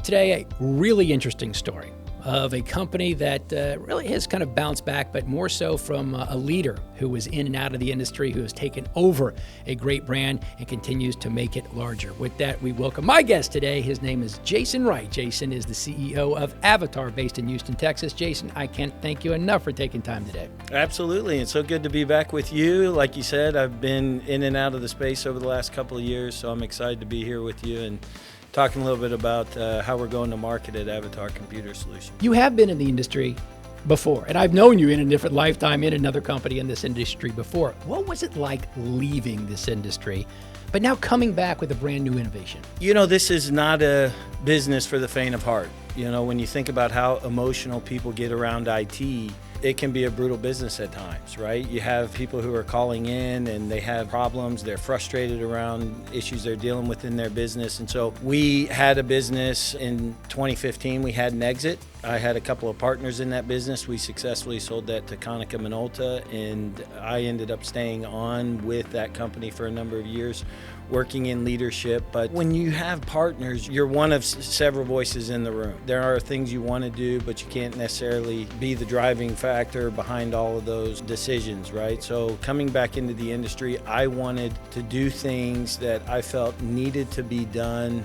Today, a really interesting story of a company that really has kind of bounced back, but more so from a leader who was in and out of the industry, who has taken over a great brand and continues to make it larger. With that, we welcome my guest today. His name is Jason Wright. Jason is the CEO of Avatar, based in Houston, Texas. Jason, I can't thank you enough for taking time today. Absolutely. It's so good to be back with you. Like you said, I've been in and out of the space over the last couple of years, so I'm excited to be here with you and talking a little bit about how we're going to market at Avatar Computer Solutions. You have been in the industry before, and I've known you in a different lifetime in another company in this industry before. What was it like leaving this industry, but now coming back with a brand new innovation? You know, this is not a business for the faint of heart. You know, when you think about how emotional people get around IT, it can be a brutal business at times, right? You have people who are calling in and they have problems, they're frustrated around issues they're dealing with in their business. And so we had a business in 2015, we had an exit. I had a couple of partners in that business. We successfully sold that to Konica Minolta, and I ended up staying on with that company for a number of years, working in leadership. But when you have partners, you're one of several voices in the room. There are things you want to do, but you can't necessarily be the driving factor behind all of those decisions, right? So coming back into the industry, I wanted to do things that I felt needed to be done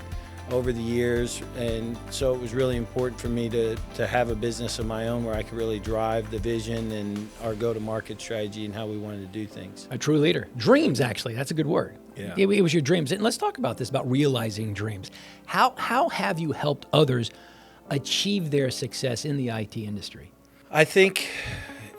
over the years, and so it was really important for me to have a business of my own where I could really drive the vision and our go-to-market strategy and how we wanted to do things. A true leader. Dreams, actually, that's a good word. Yeah. It was your dreams. And let's talk about this, about realizing dreams. How have you helped others achieve their success in the IT industry? I think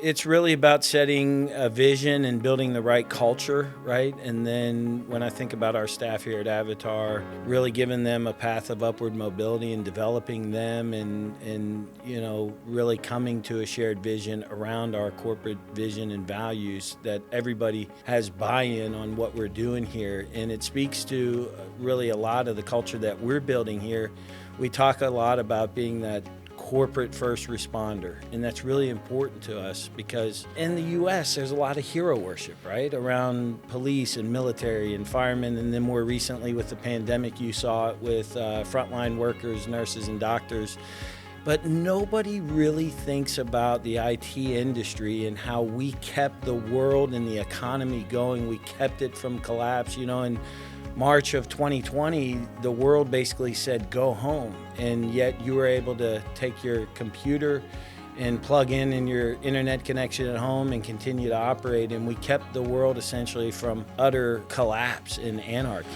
it's really about setting a vision and building the right culture, right? And then when I think about our staff here at Avatar, really giving them a path of upward mobility and developing them and you know, really coming to a shared vision around our corporate vision and values that everybody has buy-in on what we're doing here. And it speaks to really a lot of the culture that we're building here. We talk a lot about being that corporate first responder, and that's really important to us because in the US there's a lot of hero worship, right, around police and military and firemen, and then more recently with the pandemic you saw it with frontline workers, nurses and doctors. But nobody really thinks about the IT industry and how we kept the world and the economy going. We kept it from collapse. You know, in March of 2020, the world basically said, go home. And yet you were able to take your computer and plug in your internet connection at home and continue to operate. And we kept the world essentially from utter collapse and anarchy.